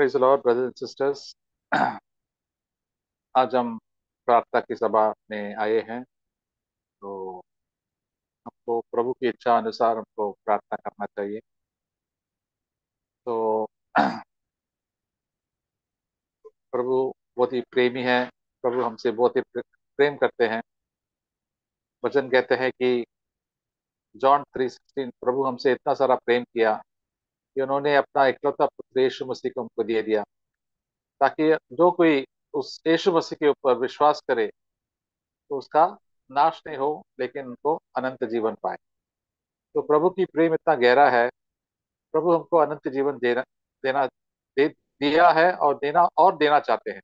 Praise the Lord brothers and sisters. आज हम प्रार्थना की सभा में आए हैं। तो हमको प्रभु की इच्छा अनुसार हमको प्रार्थना करना चाहिए। तो प्रभु बहुत ही प्रेमी है। प्रभु हमसे बहुत ही प्रेम करते हैं। वचन कहते हैं कि जॉन 3:16, प्रभु हमसे इतना सारा प्रेम किया कि उन्होंने अपना इकलौता पुत्र यीशु मसीह को हमको दे दिया, ताकि जो कोई उस यीशु मसीह के ऊपर विश्वास करे तो उसका नाश नहीं हो, लेकिन उनको अनंत जीवन पाए। तो प्रभु की प्रेम इतना गहरा है। प्रभु हमको अनंत जीवन देना देना दे दिया है और देना चाहते हैं।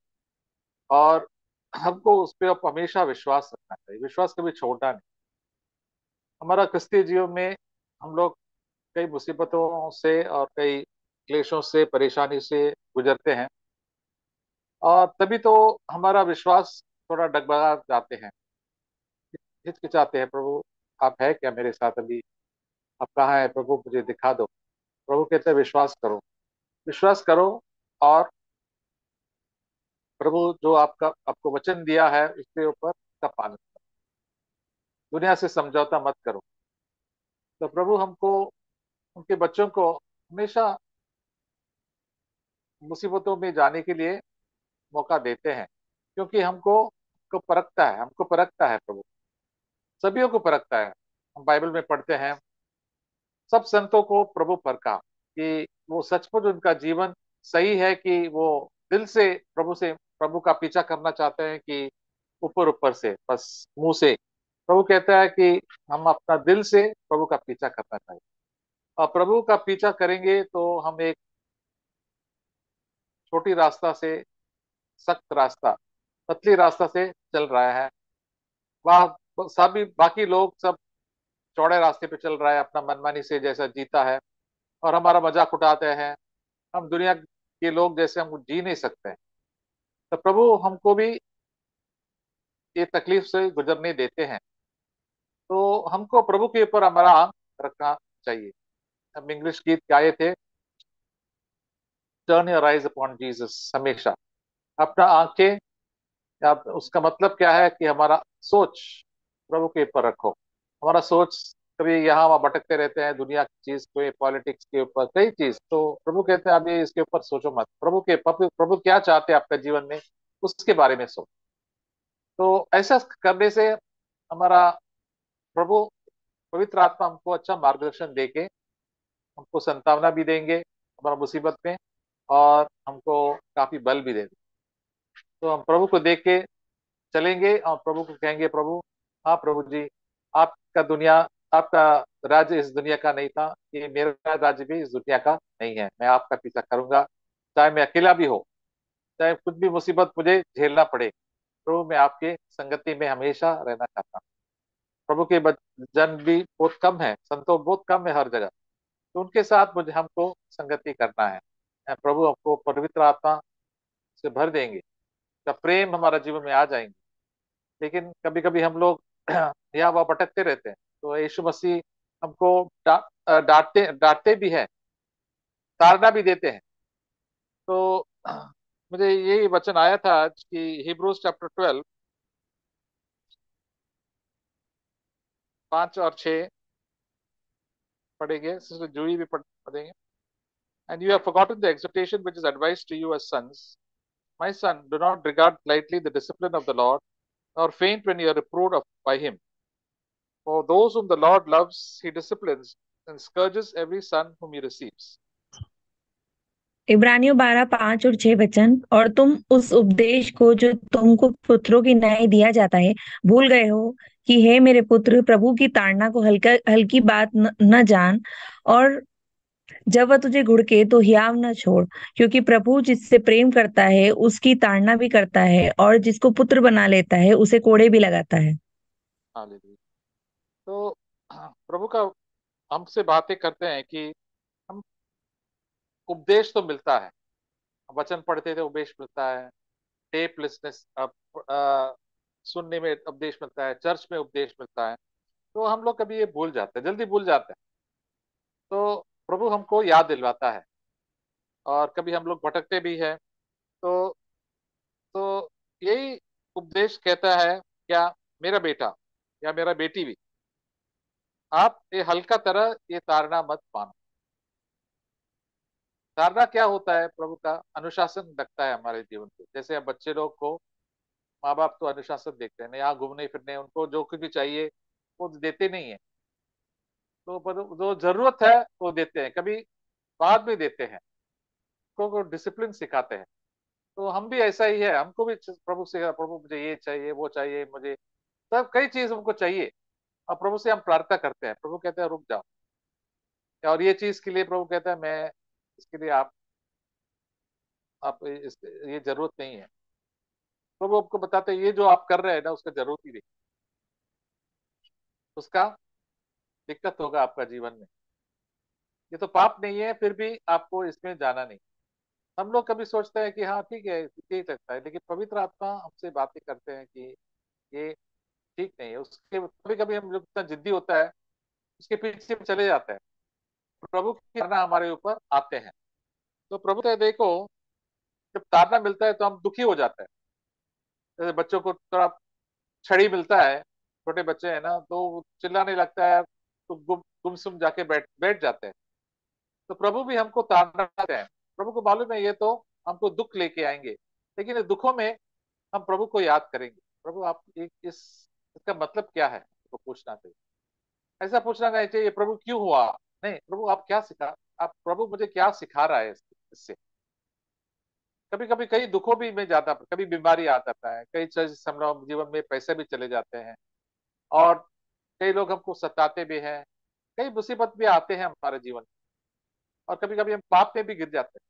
और हमको उस पर हमेशा विश्वास रखना चाहिए, विश्वास कभी छोड़ना नहीं। हमारा क्रिस्तीय जीवन में हम लोग कई मुसीबतों से और कई क्लेशों से, परेशानी से गुजरते हैं, और तभी तो हमारा विश्वास थोड़ा डगमगा जाते हैं, हिचकिचाते हैं। प्रभु आप है क्या मेरे साथ अभी? आप कहाँ है प्रभु? मुझे दिखा दो। प्रभु कहते हैं विश्वास करो, विश्वास करो। और प्रभु जो आपको वचन दिया है उसके ऊपर का पालन करो। दुनिया से समझौता मत करो। तो प्रभु हमको, उनके बच्चों को हमेशा मुसीबतों में जाने के लिए मौका देते हैं, क्योंकि हमको परखता है प्रभु। सभी को परखता है। हम बाइबल में पढ़ते हैं, सब संतों को प्रभु परखा कि वो सचमुच उनका जीवन सही है, कि वो दिल से प्रभु का पीछा करना चाहते हैं, कि ऊपर ऊपर से बस मुंह से। प्रभु कहता है कि हम अपना दिल से प्रभु का पीछा करना चाहिए। और प्रभु का पीछा करेंगे तो हम एक छोटी रास्ता से, सख्त रास्ता, पतली रास्ता से चल रहा है। वह सभी बाकी लोग सब चौड़े रास्ते पे चल रहा है, अपना मनमानी से जैसा जीता है और हमारा मजाक उड़ाते हैं। हम दुनिया के लोग जैसे हम जी नहीं सकते हैं। तो प्रभु हमको भी ये तकलीफ से गुजरने देते हैं। तो हमको प्रभु के ऊपर हमारा आंख रखना चाहिए। हम इंग्लिश गीत गाए थे, turn your eyes upon Jesus. हमेशा अपना आंखें, उसका मतलब क्या है कि हमारा सोच प्रभु के ऊपर रखो। हमारा सोच कभी यहाँ वहाँ भटकते रहते हैं, दुनिया की चीज को, पॉलिटिक्स के ऊपर कई चीज। तो प्रभु कहते हैं अभी इसके ऊपर सोचो मत। प्रभु क्या चाहते हैं आपके जीवन में, उसके बारे में सोच। तो ऐसा करने से हमारा प्रभु, पवित्र आत्मा हमको अच्छा मार्गदर्शन देके हमको संतावना भी देंगे हमारा मुसीबत में, और हमको काफी बल भी देंगे। तो हम प्रभु को देख के चलेंगे और प्रभु को कहेंगे, प्रभु, हाँ प्रभु जी, आपका दुनिया आपका राज्य इस दुनिया का नहीं था, ये मेरा राज्य भी इस दुनिया का नहीं है। मैं आपका पीछा करूंगा, चाहे मैं अकेला भी हो, चाहे कुछ भी मुसीबत मुझे झेलना पड़े। प्रभु मैं आपके संगति में हमेशा रहना चाहता हूँ। प्रभु के जन भी बहुत कम है, संतों बहुत कम है हर जगह। तो उनके साथ मुझे हमको संगति करना है। प्रभु हमको पवित्र आत्मा से भर देंगे, का प्रेम हमारा जीवन में आ जाएंगे। लेकिन कभी कभी हम लोग यहाँ वहाँ भटकते रहते हैं। तो यीशु मसीह हमको डांटते डांटते भी है, ताड़ना भी देते हैं। तो मुझे यही वचन आया था आज कि हिब्रूज चैप्टर 12, 5 और 6 पढ़ेंगे। सिस्टर जूही भी पढ़ेंगे। And you have forgotten the exhortation which is advised to you as sons. My son, do not regard lightly the discipline of the Lord, nor faint when you are reproved by him. For those whom the Lord loves, he disciplines and scourges every son whom he receives. इब्रानियों 12, 5 और 6 वचन। और तुम उस उपदेश को जो तुमको पुत्रों की न्याय दिया जाता है भूल गए हो, कि हे मेरे पुत्र, प्रभु की ताड़ना को हल्की बात न जान। और जब वह तुझे घुड़के तो हियाव न छोड़, क्योंकि प्रभु जिससे प्रेम करता है उसकी ताड़ना भी करता है, और जिसको पुत्र बना लेता है उसे कोड़े भी लगाता है। हालेलुया। तो प्रभु का हमसे बातें करते हैं कि हम, उपदेश तो मिलता है, वचन पढ़ते थे उपदेश मिलता है, टेप लिसनेस सुनने में उपदेश मिलता है, चर्च में उपदेश मिलता है। तो हम लोग कभी ये भूल जाते हैं, जल्दी भूल जाते हैं। तो प्रभु हमको याद दिलवाता है, और कभी हम लोग भटकते भी हैं। तो तो यही उपदेश कहता है, क्या मेरा बेटा या मेरा बेटी भी, आप ये हल्का तरह ये ताड़ना मत मानो। ताड़ना क्या होता है? प्रभु का अनुशासन लगता है हमारे जीवन पे। जैसे अब बच्चे लोग को माँ बाप तो अनुशासन देखते हैं, यहाँ घूमने फिरने उनको जो कुछ भी चाहिए वो देते नहीं है। तो पर जो जरूरत है वो देते हैं, कभी बाद में देते हैं, उनको डिसिप्लिन सिखाते हैं। तो हम भी ऐसा ही है, हमको भी प्रभु से, प्रभु मुझे ये चाहिए वो चाहिए, मुझे सब कई चीज हमको चाहिए। और प्रभु से हम प्रार्थना करते हैं, प्रभु कहते हैं रुक जाओ, और ये चीज के लिए प्रभु कहता है मैं इसके लिए आप ये जरूरत नहीं है। प्रभु आपको बताते हैं ये जो आप कर रहे हैं ना उसका जरूरत ही नहीं, उसका दिक्कत होगा आपका जीवन में। ये तो पाप नहीं है, फिर भी आपको इसमें जाना नहीं। हम लोग कभी सोचते हैं कि हाँ ठीक है ठीक लगता है, लेकिन पवित्र आत्मा हमसे बातें करते हैं कि ये ठीक नहीं है। उसके कभी कभी हम लोग इतना जिद्दी होता है, उसके पीछे चले जाते हैं, प्रभु की ताड़ना हमारे ऊपर आते हैं। तो प्रभु तो देखो, जब ताड़ना मिलता है तो हम दुखी हो जाते हैं। जैसे बच्चों को थोड़ा छड़ी मिलता है, छोटे बच्चे हैं ना, तो वो चिल्लाने लगता है, तो गुमसुम जाके बैठ बैठ जाते हैं। तो प्रभु भी हमको ताड़ना देते हैं। प्रभु को मालूम है ये तो हमको दुख लेके आएंगे, लेकिन इस दुखों में हम प्रभु को याद करेंगे। प्रभु आप एक इसका मतलब क्या है, तो पूछना चाहिए। ऐसा पूछना नहीं चाहिए प्रभु क्यों हुआ, नहीं, प्रभु आप क्या सिखा, आप प्रभु मुझे क्या सिखा रहा है इससे। कभी कभी कई दुखों भी में जाता, कभी बीमारी आ जाता है, कई चीज हम लोग जीवन में पैसे भी चले जाते हैं, और कई लोग हमको सताते भी हैं, कई मुसीबत भी आते हैं हमारे जीवन में, और कभी कभी हम पाप में भी गिर जाते हैं।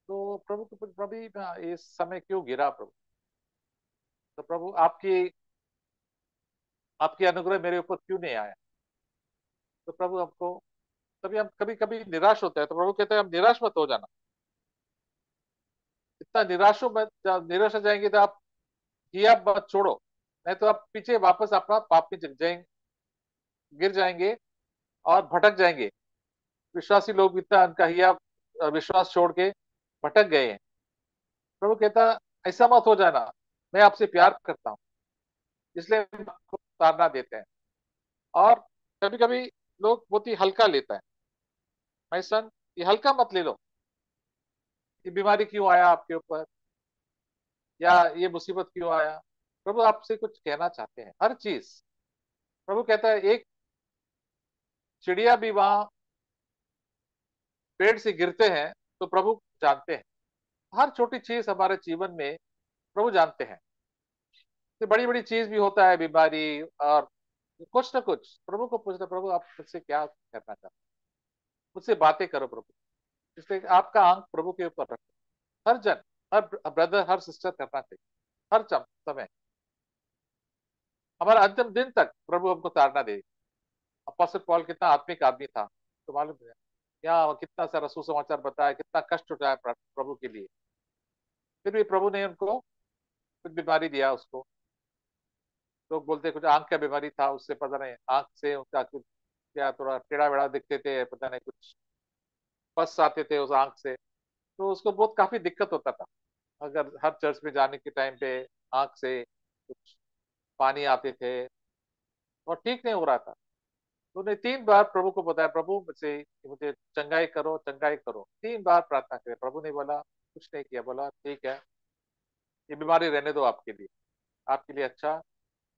तो प्रभु को प्रभु इस समय क्यों गिरा प्रभु? तो प्रभु आपकी आपकी अनुग्रह मेरे ऊपर क्यों नहीं आया? तो प्रभु हमको, तभी हम कभी कभी निराश होते हैं, तो प्रभु कहते हैं हम निराश मत हो जाना। इतना निराश हो जाएंगे तो आप किया मत छोड़ो, नहीं तो आप पीछे वापस अपना पाप में जाएंगे, गिर जाएंगे और भटक जाएंगे। विश्वासी लोग इतना उनका हिया विश्वास छोड़ के भटक गए हैं। प्रभु कहता ऐसा मत हो जाना, मैं आपसे प्यार करता हूँ, इसलिए हम आपको ताड़ना देते हैं। और कभी कभी लोग बहुत ही हल्का लेता है, भाई सन ये हल्का मत ले लो, ये बीमारी क्यों आया आपके ऊपर, या ये मुसीबत क्यों आया। प्रभु आपसे कुछ कहना चाहते हैं, हर चीज। प्रभु कहता है एक चिड़िया भी वहां पेड़ से गिरते हैं तो प्रभु जानते हैं। हर छोटी चीज हमारे जीवन में प्रभु जानते हैं। तो बड़ी बड़ी चीज भी होता है, बीमारी और कुछ ना कुछ, प्रभु को पूछना प्रभु आप मुझसे क्या करना चाहते हैं, मुझसे बातें करो प्रभु। इसलिए आपका आंख प्रभु के ऊपर रखो। हर जन, हर ब्रदर हर सिस्टर करना चाहिए, हर समय। हमारा अंतिम दिन तक प्रभु हमको ताड़ना दे। अपोस्टल पॉल कितना आत्मिक आदमी था, तो मालूम है यहाँ कितना सारा सुसमाचार बताया, कितना कष्ट उठाया प्रभु के लिए। फिर भी प्रभु ने उनको कुछ बीमारी दिया उसको। लोग बोलते कुछ आंख का बीमारी था उससे, पता नहीं आंख से उनका कुछ क्या थोड़ा टेढ़ा वेढ़ा दिखते थे, पता नहीं कुछ पस आते थे उस आंख से। तो उसको बहुत काफी दिक्कत होता था, अगर हर चर्च में जाने के टाइम पे आंख से कुछ पानी आते थे और ठीक नहीं हो रहा था। तो उन्हें 3 बार प्रभु को बताया, प्रभु मुझसे मुझे चंगाई करो चंगाई करो, 3 बार प्रार्थना करे। प्रभु ने बोला कुछ नहीं किया, बोला ठीक है ये बीमारी रहने दो आपके लिए, आपके लिए अच्छा,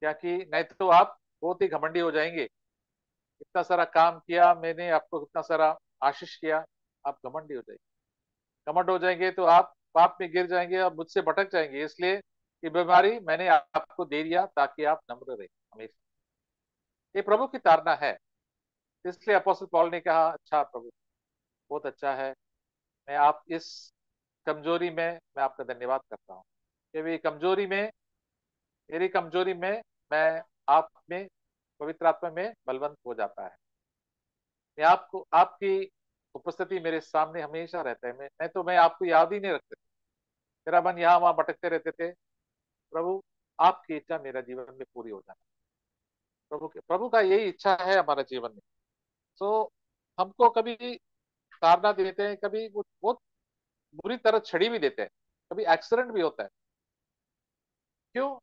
क्या कि नहीं तो आप बहुत ही घमंडी हो जाएंगे। इतना सारा काम किया मैंने आपको, इतना सारा आशीष किया, आप घमंडी हो जाएंगे। घमंड हो जाएंगे तो आप पाप में गिर जाएंगे और मुझसे भटक जाएंगे। इसलिए ये बीमारी मैंने आपको दे दिया ताकि आप नम्र रहे हमेशा। ये प्रभु की ताड़ना है। इसलिए अपोस्टल पॉल ने कहा अच्छा प्रभु, बहुत अच्छा है, मैं आप इस कमजोरी में मैं आपका धन्यवाद करता हूँ, कि मेरी कमजोरी में, मेरी कमजोरी में मैं आप में, पवित्र आत्मा में बलवंत हो जाता है। मैं आपको, आपकी उपस्थिति मेरे सामने हमेशा रहता है। मैं तो मैं आपको याद ही नहीं रखते थे, मेरा मन यहाँ वहां भटकते रहते थे। प्रभु आपकी इच्छा मेरा जीवन में पूरी हो जाना। प्रभु का यही इच्छा है हमारे जीवन में। तो हमको कभी ताड़ना देते हैं, कभी वो बहुत बुरी तरह छड़ी भी देते हैं, कभी एक्सीडेंट भी होता है। क्यों?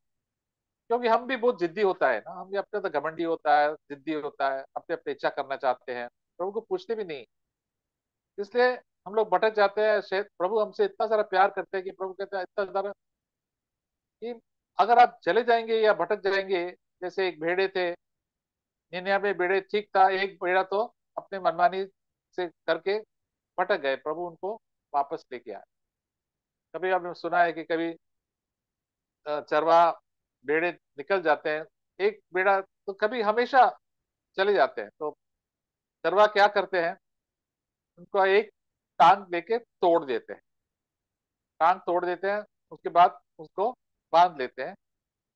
क्योंकि हम भी बहुत जिद्दी होता है ना, हम भी अपने तो घमंडी होता है, जिद्दी होता है, अपने अपने इच्छा करना चाहते हैं, प्रभु को पूछते भी नहीं। इसलिए हम लोग भटक जाते हैं। शायद प्रभु हमसे इतना सारा प्यार करते हैं कि प्रभु कहते हैं इतना सारा कि अगर आप चले जाएंगे या भटक जाएंगे, जैसे एक भेड़े थे, 99 भेड़े, ठीक था, एक भेड़ा तो अपने मनमानी से करके भटक गए, प्रभु उनको वापस लेके आए। कभी आपने सुना है कि कभी चरवाहा, भेड़े निकल जाते हैं, एक भेड़ा तो कभी हमेशा चले जाते हैं, तो चरवाहा क्या करते हैं, उनको एक टांग लेके तोड़ देते हैं, टांग तोड़ देते हैं, उसके बाद उसको बांध लेते हैं,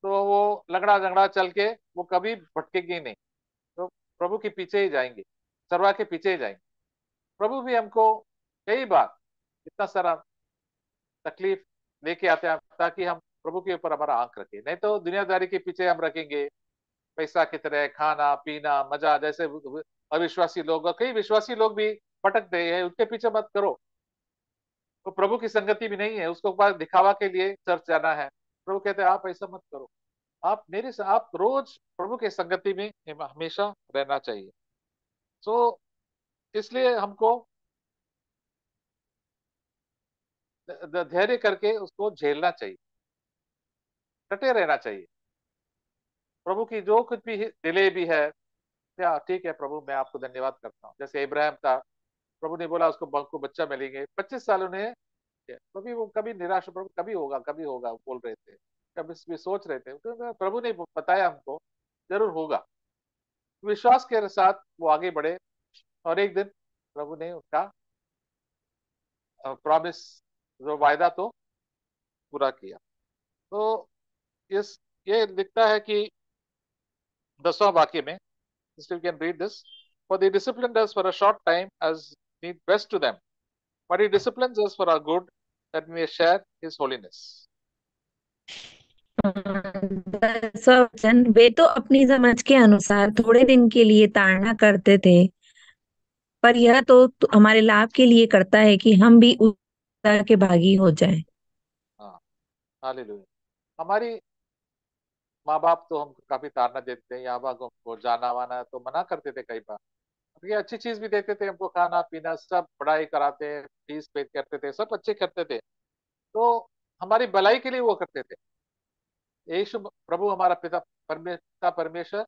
तो वो लगड़ा लगड़ा चल के वो कभी भटकेगी नहीं, तो प्रभु के पीछे ही जाएंगे, चरवाहा के पीछे ही जाएंगे। प्रभु भी हमको कई बार इतना सारा तकलीफ लेके आते हैं ताकि हम प्रभु के ऊपर हमारा आंख रखें, नहीं तो दुनियादारी के पीछे हम रखेंगे, पैसा की तरह खाना पीना मजा, जैसे अविश्वासी लोग और कई विश्वासी लोग भी भटक गए हैं, उनके पीछे मत करो। तो प्रभु की संगति भी नहीं है, उसको बस दिखावा के लिए चर्च जाना है। प्रभु कहते हैं आप ऐसा मत करो, आप आप रोज प्रभु के संगति में हमेशा रहना चाहिए। सो इसलिए हमको धैर्य करके उसको झेलना चाहिए, डटे रहना चाहिए। प्रभु की जो कुछ भी डिले भी है, या ठीक है प्रभु मैं आपको धन्यवाद करता हूँ। जैसे इब्राहिम था, प्रभु ने बोला उसको बच्चा मिलेंगे, 25 साल उन्हें, कभी वो कभी निराश, प्रभु कभी होगा बोल रहे थे, कभी भी सोच रहे थे, तो प्रभु ने बताया हमको जरूर होगा। विश्वास के साथ वो आगे बढ़े, और एक दिन प्रभु ने उनका प्रॉमिस, जो वायदा तो पूरा किया। तो इस ये लिखता है कि 10वां वाक्य में, still can read this, for they disciplined us for a short time as need best to them, but he disciplines us for our good, that we may share his holiness. वचन, वे तो अपनी समझ के अनुसार थोड़े दिन के लिए ताड़ना करते थे, पर यह तो हमारे लाभ के लिए करता है कि हम भी उस के भागी हो जाएं। हाँ, हालेलुया। हमारी माँ बाप तो हमको काफी ताड़ना देते हैं, यहाँ वहाँ हमको जाना वाना तो मना करते थे कई बार, ये अच्छी चीज भी देते थे हमको, खाना पीना सब, पढ़ाई कराते, फीस पे करते थे, सब अच्छे करते थे, तो हमारी भलाई के लिए वो करते थे। यीशु प्रभु हमारा पिता परमेश्वर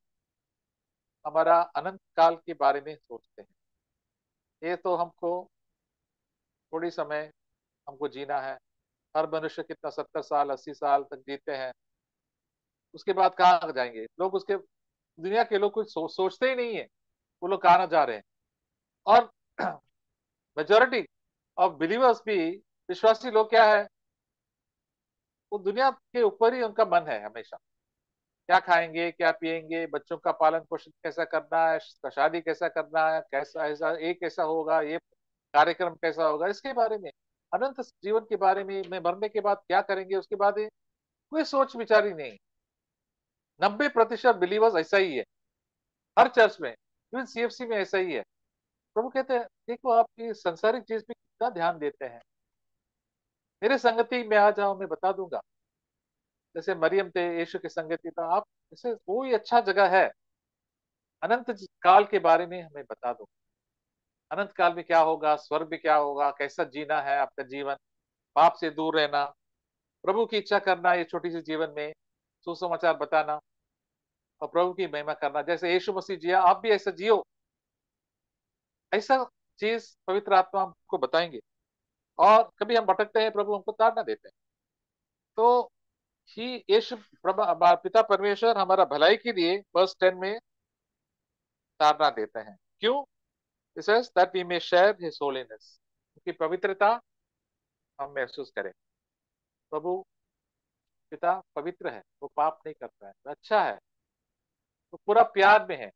हमारा अनंत काल के बारे में सोचते हैं। ये तो हमको थोड़ी समय हमको जीना है, हर मनुष्य कितना 70 साल 80 साल तक जीते हैं, उसके बाद कहाँ जाएंगे लोग, उसके दुनिया के लोग कुछ सोचते ही नहीं है वो लोग कहाँ जा रहे हैं। और मेजोरिटी ऑफ बिलीवर्स भी, विश्वासी लोग क्या है, वो दुनिया के ऊपर ही उनका मन है हमेशा, क्या खाएंगे क्या पिएंगे, बच्चों का पालन पोषण कैसा करना है, शादी कैसा करना है, कैसा ऐसा ये कैसा होगा, ये कार्यक्रम कैसा होगा, इसके बारे में, अनंत जीवन के बारे में मरने के बाद क्या करेंगे उसके बाद कोई सोच विचार ही नहीं। 90% बिलीवर्स ऐसा ही है, हर चर्च में, इवन सीएफसी में ऐसा ही है। प्रभु कहते हैं देखो आप ये संसारिक चीज पे कितना ध्यान देते हैं, मेरे संगति में आ जाओ, मैं बता दूंगा। जैसे मरियम थे, यीशु की संगति था, आप जैसे कोई अच्छा जगह है, अनंत काल के बारे में हमें बता दो, अनंत काल में क्या होगा, स्वर्ग में क्या होगा, कैसा जीना है आपका जीवन, पाप से दूर रहना, प्रभु की इच्छा करना, ये छोटी सी जीवन में सुसमाचार बताना, और प्रभु की महिमा करना, जैसे यीशु मसीह जिया आप भी ऐसा जियो, ऐसा चीज पवित्र आत्मा हमको बताएंगे। और कभी हम भटकते हैं, प्रभु हमको ताड़ना देते हैं, तो ही यीशु पिता परमेश्वर हमारा भलाई के लिए वर्स 10 में ताड़ना देते हैं। क्यों? It says that we may share his holiness, क्योंकि पवित्रता हम महसूस करें। प्रभु पिता पवित्र है, वो पाप नहीं करता है, वो अच्छा है, वो पूरा प्यार में है,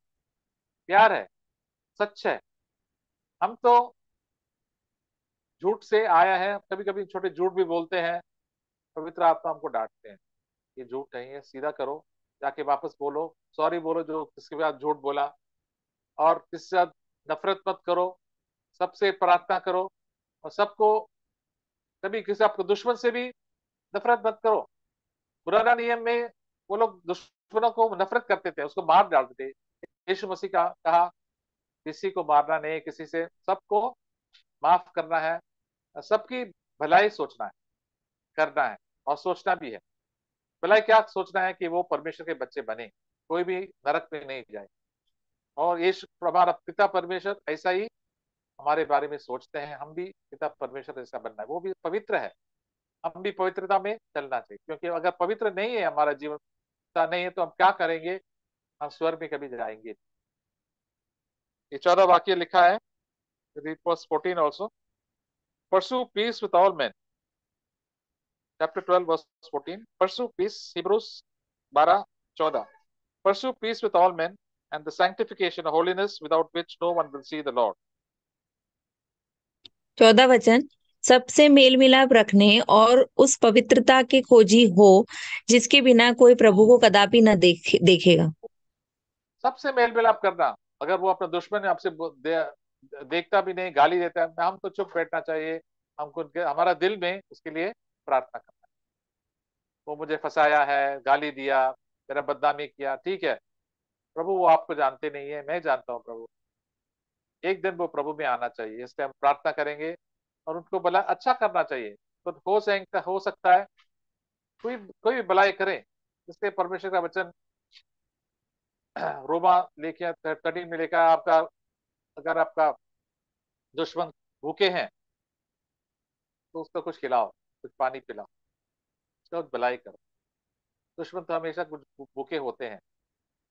प्यार है, सच है। हम तो झूठ से आया है, कभी कभी छोटे झूठ भी बोलते हैं, पवित्र आत्मा हमको डांटते हैं, ये झूठ नहीं है, सीधा करो, जाके वापस बोलो, सॉरी बोलो जो किसके बाद झूठ बोला, और किससे नफरत मत करो, सबसे प्रार्थना करो, और सबको, कभी किसी आपको दुश्मन से भी नफरत मत करो। पुराना नियम में वो लोग दुश्मनों को नफरत करते थे, उसको मार डालते थे। यीशु मसीह का कहा किसी को मारना नहीं, किसी से, सबको माफ करना है, सबकी भलाई सोचना है, करना है, और सोचना भी है। भलाई क्या सोचना है कि वो परमेश्वर के बच्चे बने, कोई भी नरक में नहीं जाए। और ये हमारा पिता परमेश्वर ऐसा ही हमारे बारे में सोचते हैं, हम भी पिता परमेश्वर ऐसा बनना है। वो भी पवित्र है, हम भी पवित्रता में चलना चाहिए, क्योंकि अगर पवित्र नहीं है हमारा जीवन नहीं है तो हम क्या करेंगे, हम स्वर्ग में कभी जाएंगे। ये 14 वाक्य लिखा है, read verse 14 also. Pursue peace with all men. Chapter 12 verse 14. Pursue peace, Hebrews 12:14. Pursue peace with all men and the sanctification of holiness without which no one will see the Lord. 14 वचन, सबसे mail मिलाप रखने और उस पवित्रता के खोजी हो जिसके बिना कोई प्रभु को कदापि न देखेगा। सबसे मेल मिलाप करना। अगर वो अपना दुश्मन है, आपसे देखता भी नहीं, गाली देता है, हम तो चुप बैठना चाहिए। हमको हमारा दिल में उसके लिए प्रार्थना करना है। वो मुझे फंसाया है, गाली दिया, मेरा बदनामी किया, ठीक है प्रभु, वो आपको जानते नहीं है, मैं जानता हूँ प्रभु। एक दिन वो प्रभु में आना चाहिए, इसलिए हम प्रार्थना करेंगे और उनको भला अच्छा करना चाहिए। तो हो सकता है कोई कोई भी भलाई करे। इसलिए परमेश्वर का वचन रोमा लेके 13 में लिखा है, आपका अगर आपका दुश्मन भूखे हैं तो उसको कुछ खिलाओ, कुछ पानी पिलाओ, उसका भलाई करो। दुश्मन तो हमेशा कुछ भूखे होते हैं,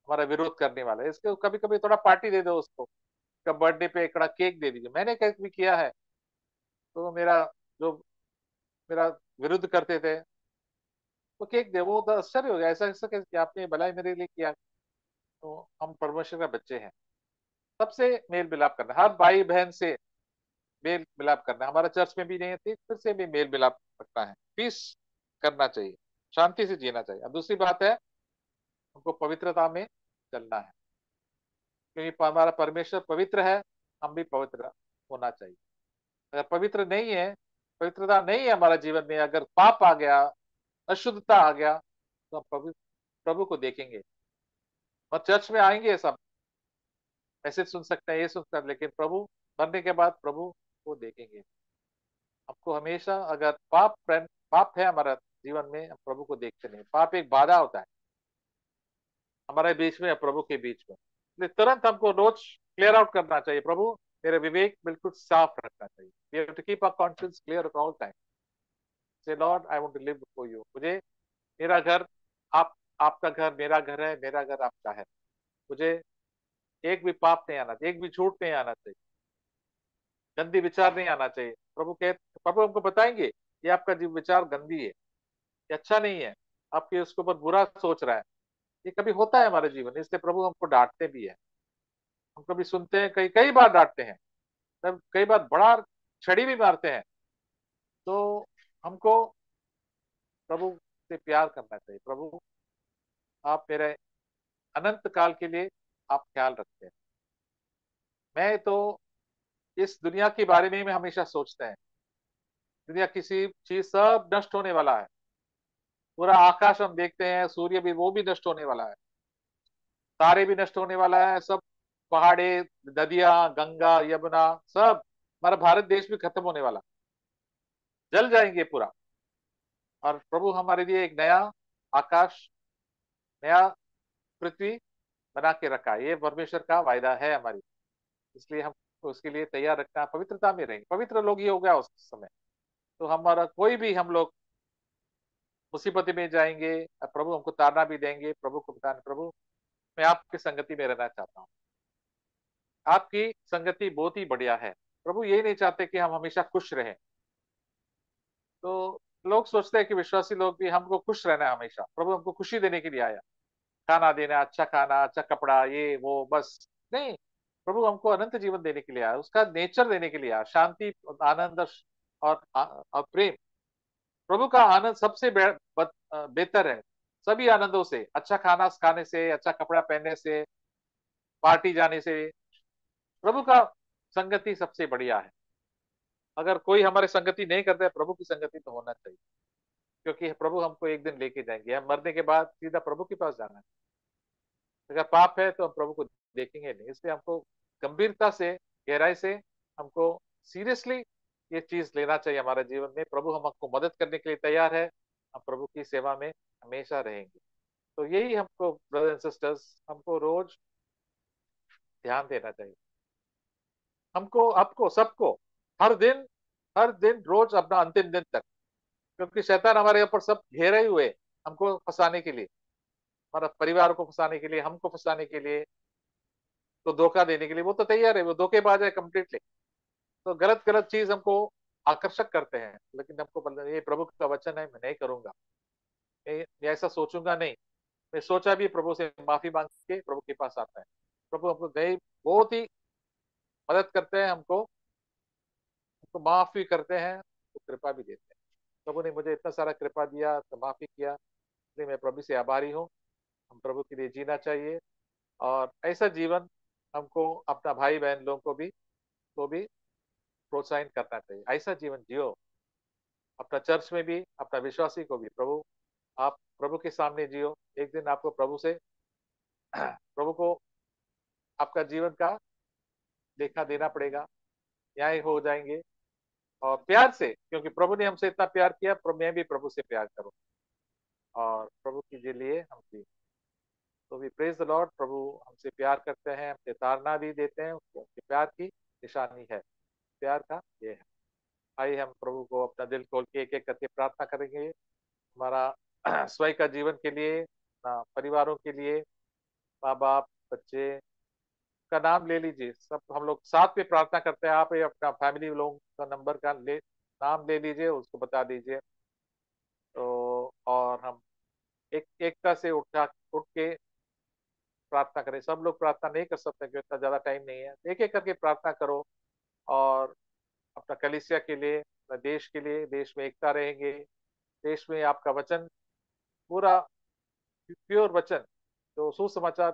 हमारा विरोध करने वाला है। इसके कभी कभी थोड़ा पार्टी दे दो उसको, उसका बर्थडे पे एक केक दे दीजिए। मैंने केक भी किया है, तो मेरा जो मेरा विरुद्ध करते थे तो केक दे, वो तो आश्चर्य हो गया, ऐसा ऐसा कि आपने भलाई मेरे लिए किया। तो हम परमेश्वर का बच्चे हैं, सबसे मेल मिलाप करना, हर भाई बहन से मेल मिलाप करना। हमारा चर्च में भी नहीं थी, फिर से भी मेल मिलाप रखना है, पीस करना चाहिए, शांति से जीना चाहिए। अब दूसरी बात है, हमको पवित्रता में चलना है, क्योंकि हमारा परमेश्वर पवित्र है, हम भी पवित्र होना चाहिए। अगर पवित्र नहीं है, पवित्रता नहीं है हमारा जीवन में, अगर पाप आ गया, अशुद्धता आ गया, तो हम प्रभु को देखेंगे। और चर्च में आएंगे सब, मैसेज सुन सकते हैं, ये सुन सकते हैं, लेकिन प्रभु मरने के बाद प्रभु को देखेंगे। हमको हमेशा, अगर पाप है हमारा जीवन में, हम प्रभु को देखते नहीं। पाप एक बाधा होता है हमारे बीच में, प्रभु के बीच में। इसलिए तुरंत हमको रोज क्लियर आउट करना चाहिए, प्रभु मेरे विवेक बिल्कुल साफ रखना चाहिए। We have to keep our conscious clear at all time. Say Lord I want to live before you. मुझे मेरा घर, आप आपका घर मेरा घर है, मेरा घर आपका है। मुझे एक भी पाप नहीं आना चाहिए, एक भी झूठ नहीं आना चाहिए, गंदी विचार नहीं आना चाहिए। प्रभु हमको बताएंगे ये आपका जीव विचार गंदी है, ये अच्छा नहीं है, आपके उसके ऊपर बुरा सोच रहा है। ये कभी होता है हमारे जीवन में, इसलिए प्रभु हमको डांटते भी है। हम कभी सुनते हैं, कई कई बार डांटते हैं, तब कई बार बड़ा छड़ी भी मारते हैं। तो हमको प्रभु से प्यार करना चाहिए। प्रभु आप मेरे अनंत काल के लिए आप ख्याल रखते हैं। मैं तो इस दुनिया के बारे में मैं हमेशा सोचते हैं, दुनिया किसी चीज सब नष्ट होने वाला है। पूरा आकाश हम देखते हैं, सूर्य भी, वो भी नष्ट होने वाला है, तारे भी नष्ट होने वाला है, सब पहाड़े, नदियां, गंगा यमुना, सब हमारा भारत देश भी खत्म होने वाला, जल जाएंगे पूरा। और प्रभु हमारे लिए एक नया आकाश, नया पृथ्वी बना के रखा है। ये परमेश्वर का वायदा है हमारी, इसलिए हम उसके लिए तैयार रखना, पवित्रता में रहेंगे। पवित्र लोग ही हो गया उस समय, तो हमारा कोई भी, हम लोग मुसीबत में जाएंगे, प्रभु हमको तारना भी देंगे। प्रभु को बताने, प्रभु मैं आपकी संगति में रहना चाहता हूँ, आपकी संगति बहुत ही बढ़िया है। प्रभु ये नहीं चाहते कि हम हमेशा खुश रहें। तो लोग सोचते हैं कि विश्वासी लोग भी, हमको खुश रहना है हमेशा, प्रभु हमको खुशी देने के लिए आया, खाना देना, अच्छा खाना, अच्छा कपड़ा, ये वो, बस नहीं। प्रभु हमको अनंत जीवन देने के लिए आया, उसका नेचर देने के लिए आया, शांति, आनंद और प्रेम। प्रभु का आनंद सबसे बेहतर है सभी आनंदों से, अच्छा खाना खाने से, अच्छा कपड़ा पहनने से, पार्टी जाने से। प्रभु का संगति सबसे बढ़िया है। अगर कोई हमारे संगति नहीं करता है, प्रभु की संगति तो होना चाहिए, क्योंकि प्रभु हमको एक दिन लेके जाएंगे, हम मरने के बाद सीधा प्रभु के पास जाना है। अगर पाप है तो हम प्रभु को देखेंगे नहीं, इसलिए हमको गंभीरता से, गहराई से, हमको सीरियसली ये चीज लेना चाहिए हमारे जीवन में। प्रभु हमको मदद करने के लिए तैयार है, हम प्रभु की सेवा में हमेशा रहेंगे। तो यही हमको ब्रदर्स एंड सिस्टर्स, हमको रोज ध्यान देना चाहिए। हमको, आपको, सबको, हर दिन, हर दिन रोज अपना अंतिम दिन तक, क्योंकि शैतान हमारे ऊपर सब घेरे हुए हमको फंसाने के लिए, हमारा परिवार को फंसाने के लिए, हमको फंसाने के लिए, तो धोखा देने के लिए वो तो तैयार है, वो धोखेबाज है कंप्लीटली। तो गलत गलत चीज हमको आकर्षक करते हैं, लेकिन हमको पता ये प्रभु का वचन है, मैं नहीं करूंगा, मैं ऐसा सोचूंगा नहीं। मैं सोचा भी, प्रभु से माफी मांग के प्रभु के पास आता है। प्रभु हमको नहीं, बहुत ही मदद करते हैं हमको, हमको माफ भी करते हैं, तो कृपा भी देते हैं। प्रभु ने मुझे इतना सारा कृपा दिया, तो माफी किया, इसलिए मैं प्रभु से आभारी हूँ। हम प्रभु के लिए जीना चाहिए, और ऐसा जीवन हमको अपना भाई बहन लोगों को भी प्रोत्साहित करना चाहिए। ऐसा जीवन जियो, अपना चर्च में भी, अपना विश्वासी को भी, प्रभु, आप प्रभु के सामने जियो। एक दिन आपको प्रभु से प्रभु को आपका जीवन का लेखा देना पड़ेगा, न्याय हो जाएंगे। और प्यार से, क्योंकि प्रभु ने हमसे इतना प्यार किया, मैं भी प्रभु से प्यार करूं, और प्रभु के लिए हम जी। तो वी प्रेज द लॉर्ड। प्रभु हमसे प्यार करते हैं, हमसे ताड़ना भी देते हैं, उसके प्यार की निशानी है, प्यार का ये है। आइए हम प्रभु को अपना दिल खोल के एक एक करके प्रार्थना करेंगे, हमारा स्वयं का जीवन के लिए, अपना परिवारों के लिए, माँ बाप, बच्चे का नाम ले लीजिए, सब हम लोग साथ में प्रार्थना करते हैं। आप ये अपना फैमिली लोगों का नंबर का नाम ले लीजिए, उसको बता दीजिए। तो और हम एक एकता से उठ के प्रार्थना करें। सब लोग प्रार्थना नहीं कर सकते क्योंकि इतना ज्यादा टाइम नहीं है, एक एक करके प्रार्थना करो। और अपना कलीसिया के लिए, अपना देश के लिए, देश में एकता रहेंगे, देश में आपका वचन, पूरा प्योर वचन, जो सुसमाचार,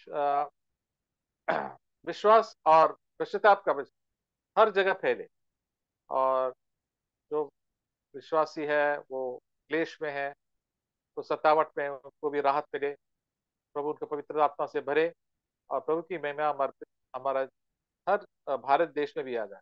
अ, विश्वास और पश्चाताप का वचन हर जगह फैले। और जो विश्वासी है वो क्लेश में है, तो सतावट में, उनको भी राहत मिले, प्रभु उनको पवित्र आत्मा से भरे, और प्रभु की महिमा हमारा हर भारत देश में भी आ जाए।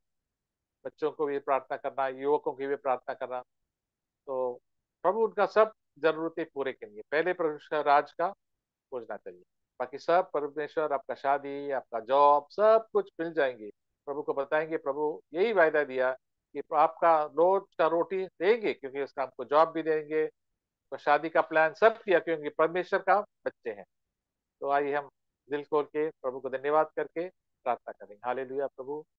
बच्चों को भी प्रार्थना करना, युवकों की भी प्रार्थना करना। तो प्रभु उनका सब जरूरतें पूरे करेंगे, पहले परमेश्वर राज का खोजना चाहिए, बाकी सब परमेश्वर, आपका शादी, आपका जॉब, सब कुछ मिल जाएंगे। प्रभु को बताएंगे, प्रभु यही वायदा दिया कि आपका रोज का रोटी देंगे, क्योंकि उसका हमको जॉब भी देंगे, तो शादी का प्लान सब किया, क्योंकि परमेश्वर का बच्चे हैं। तो आइए हम दिल खोल के प्रभु को धन्यवाद करके प्रार्थना करेंगे। हालेलुया। प्रभु